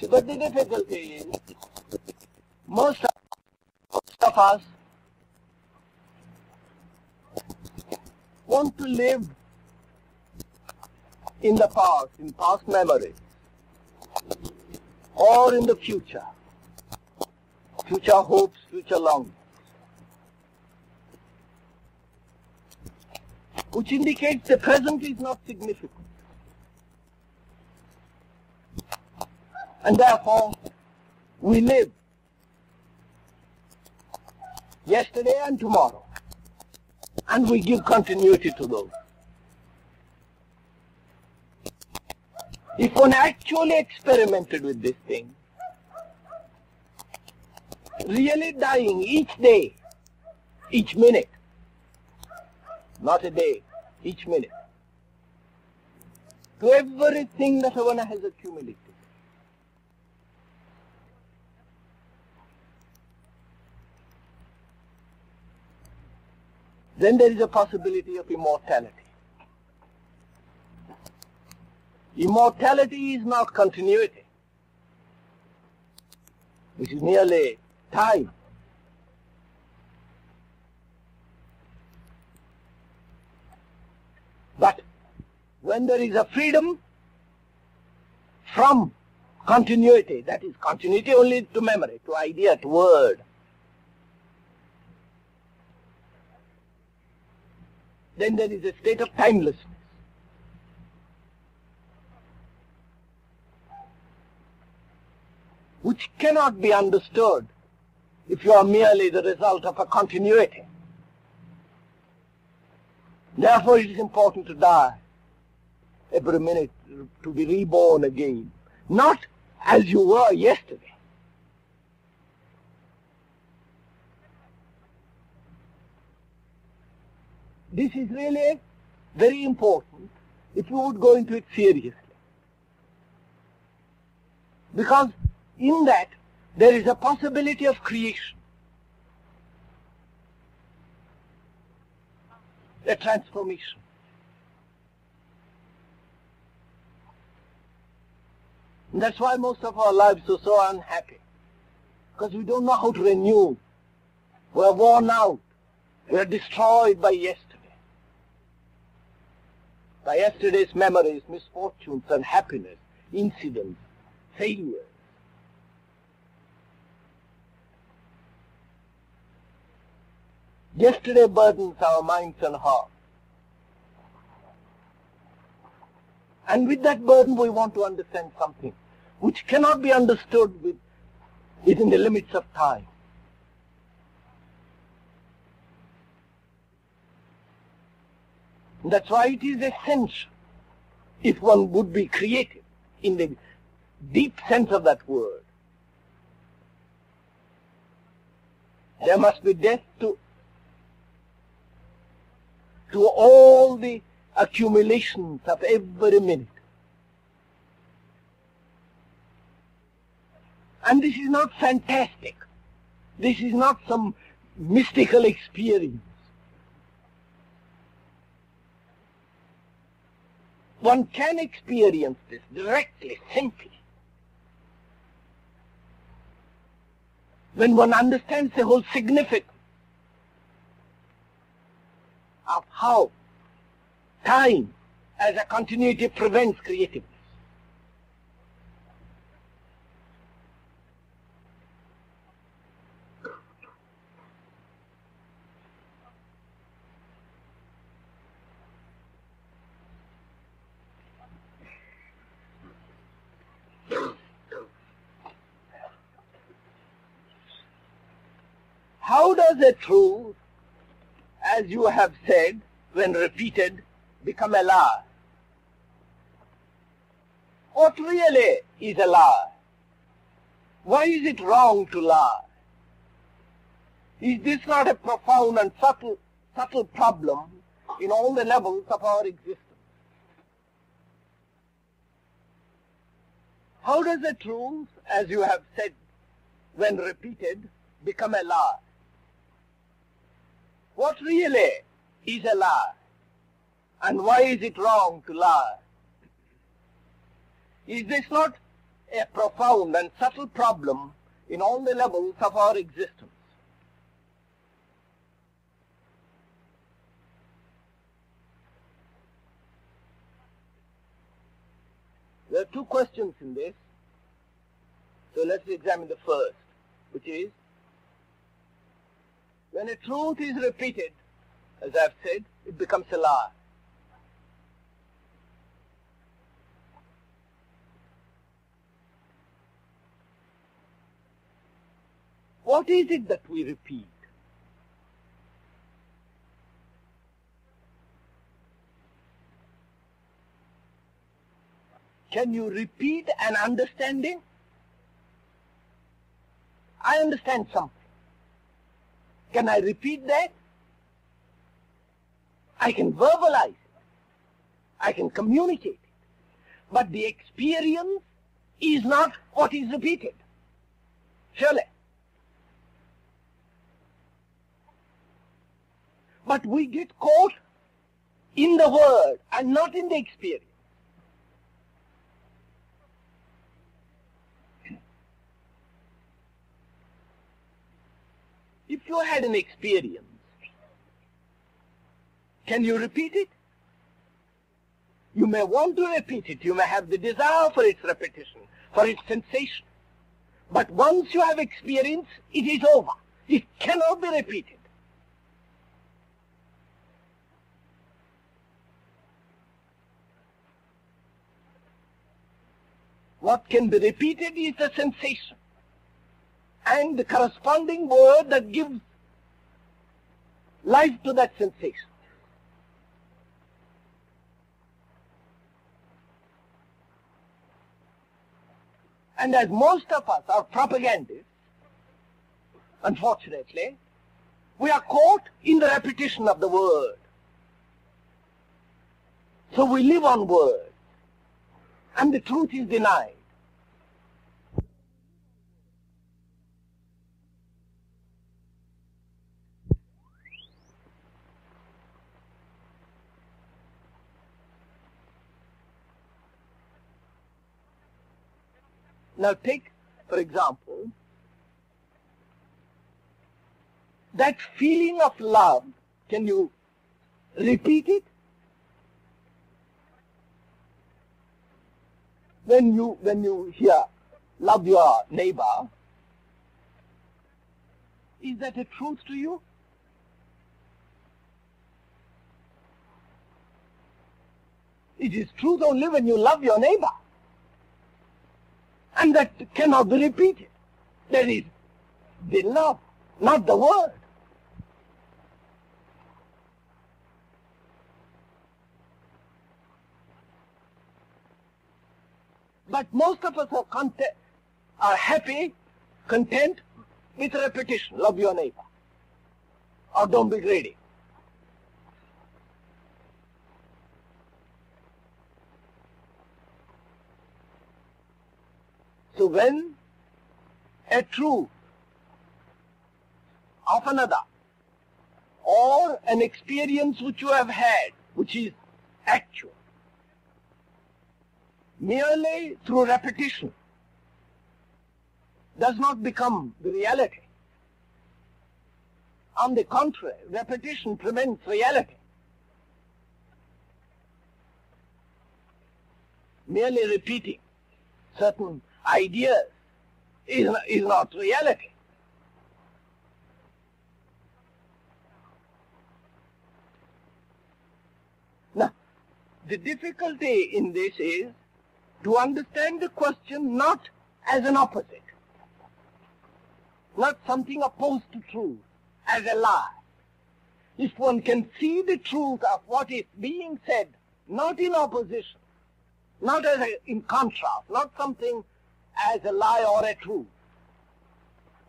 But the difficulty is, most of us want to live in the past, in past memories, or in the future hopes, future longings, which indicates the present is not significant. And therefore, we live yesterday and tomorrow, and we give continuity to those. If one actually experimented with this thing, really dying each day, each minute, not a day, each minute, to everything that one has accumulated, then there is a possibility of immortality. Immortality is not continuity, which is merely time. But when there is a freedom from continuity, that is continuity only to memory, to idea, to word, then there is a state of timelessness. Which cannot be understood if you are merely the result of a continuity. Therefore it is important to die every minute, to be reborn again, not as you were yesterday. This is really very important if you would go into it seriously. Because in that there is a possibility of creation, a transformation. And that's why most of our lives are so unhappy, because we don't know how to renew. We are worn out. We are destroyed by yesterday. By yesterday's memories, misfortunes, unhappiness, incidents, failures. Yesterday burdens our minds and hearts. And with that burden we want to understand something which cannot be understood within the limits of time. That's why it is essential, if one would be creative in the deep sense of that word, there must be death to all the accumulations of every minute. And this is not fantastic. This is not some mystical experience. One can experience this directly, simply, when one understands the whole significance of how time as a continuity prevents creativeness. How does a truth, as you have said, when repeated, become a lie? What really is a lie? Why is it wrong to lie? Is this not a profound and subtle problem in all the levels of our existence? How does a truth, as you have said, when repeated, become a lie? What really is a lie? And why is it wrong to lie? Is this not a profound and subtle problem in all the levels of our existence. There are two questions in this. So let's examine the first, which is, when a truth is repeated, as I've said, it becomes a lie. What is it that we repeat? Can you repeat an understanding? I understand something. Can I repeat that? I can verbalize it. I can communicate it. But the experience is not what is repeated. Surely. But we get caught in the word and not in the experience. If you had an experience, can you repeat it? You may want to repeat it. You may have the desire for its repetition, for its sensation. But once you have experience, it is over. It cannot be repeated. What can be repeated is the sensation and the corresponding word that gives life to that sensation. And as most of us are propagandists, unfortunately, we are caught in the repetition of the word. So we live on words, and the truth is denied. Now take, for example, that feeling of love. Can you repeat it? When you hear love your neighbor, is that a truth to you? It is truth only when you love your neighbor. And that cannot be repeated. That is the love, not the word. But most of us are happy, content with repetition. Love your neighbor. Or don't be greedy. So when a truth of another or an experience which you have had, which is actual, merely through repetition does not become the reality. On the contrary, repetition prevents reality. Merely repeating certain ideas is not reality. Now, the difficulty in this is to understand the question not as an opposite, not something opposed to truth, as a lie. If one can see the truth of what is being said, not in opposition, not as in contrast, not something as a lie or a truth,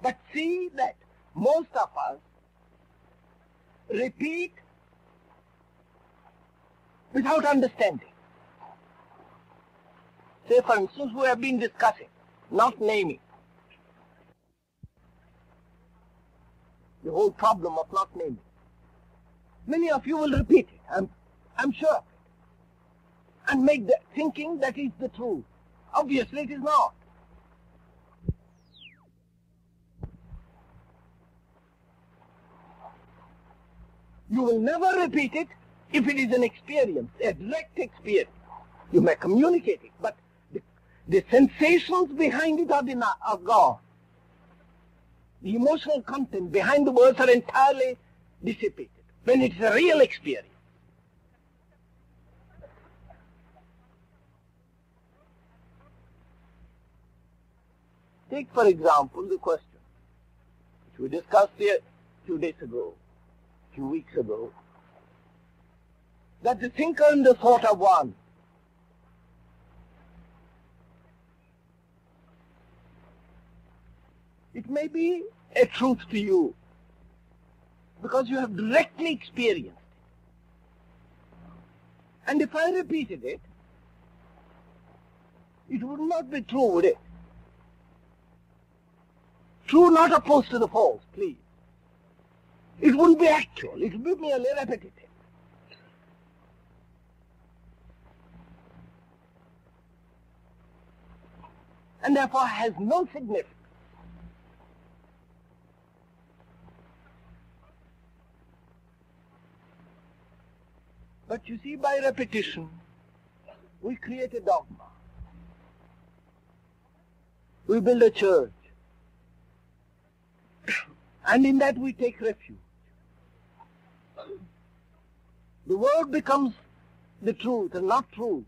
but see that most of us repeat without understanding. Say, for instance, we have been discussing, not naming, the whole problem of not naming. Many of you will repeat it, I'm sure of it, and make the thinking that is the truth. Obviously it is not. You will never repeat it if it is an experience, a direct experience. You may communicate it, but the sensations behind it are gone. The emotional content behind the words are entirely dissipated when it's a real experience. Take, for example, the question which we discussed here a few days ago, a few weeks ago, that the thinker and the thought are one. It may be a truth to you because you have directly experienced it. And if I repeated it, it would not be true, would it? True not opposed to the false, please. It wouldn't be actual. It would be merely repetitive. And therefore has no significance. But you see, by repetition, we create a dogma. We build a church. And in that we take refuge. The word becomes the truth and not truth.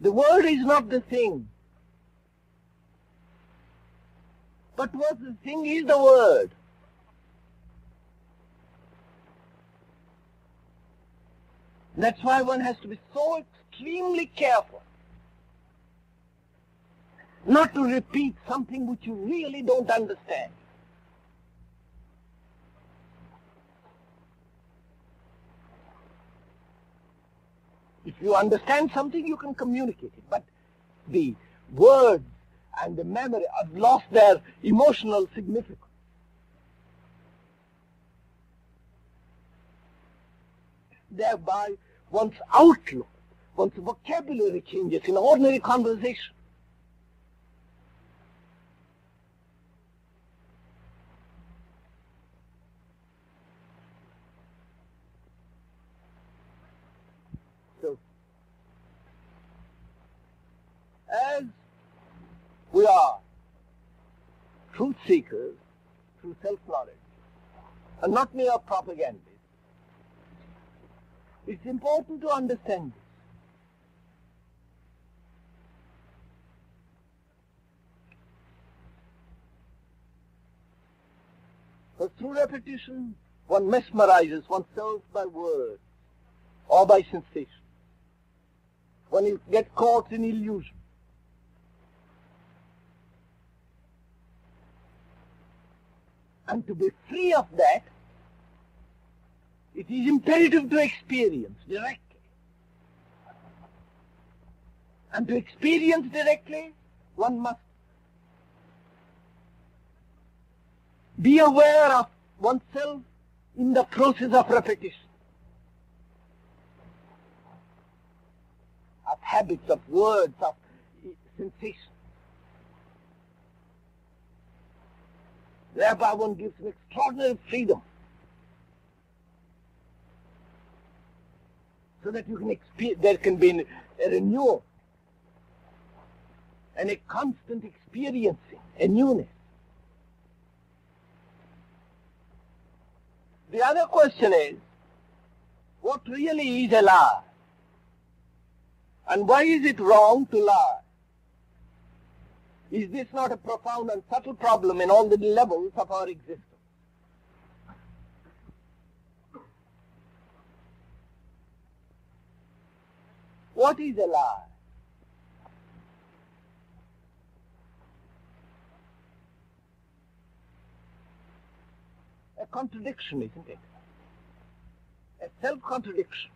The word is not the thing. But what the thing is the word. That's why one has to be so extremely careful not to repeat something which you really don't understand. If you understand something, you can communicate it, but the words and the memory have lost their emotional significance. Thereby, one's outlook, one's vocabulary changes in ordinary conversation. So, as we are truth seekers through self-knowledge, and not mere propagandists, it's important to understand this. Because through repetition, one mesmerizes oneself by words or by sensation. One gets caught in illusion. And to be free of that, it is imperative to experience directly. And to experience directly, one must be aware of oneself in the process of repetition, of habits, of words, of sensations. Thereby one gives an extraordinary freedom, so that you can experience, there can be a renewal and a constant experiencing, a newness. The other question is, what really is a lie? And why is it wrong to lie? Is this not a profound and subtle problem in all the levels of our existence? What is a lie? A contradiction, isn't it? A self-contradiction.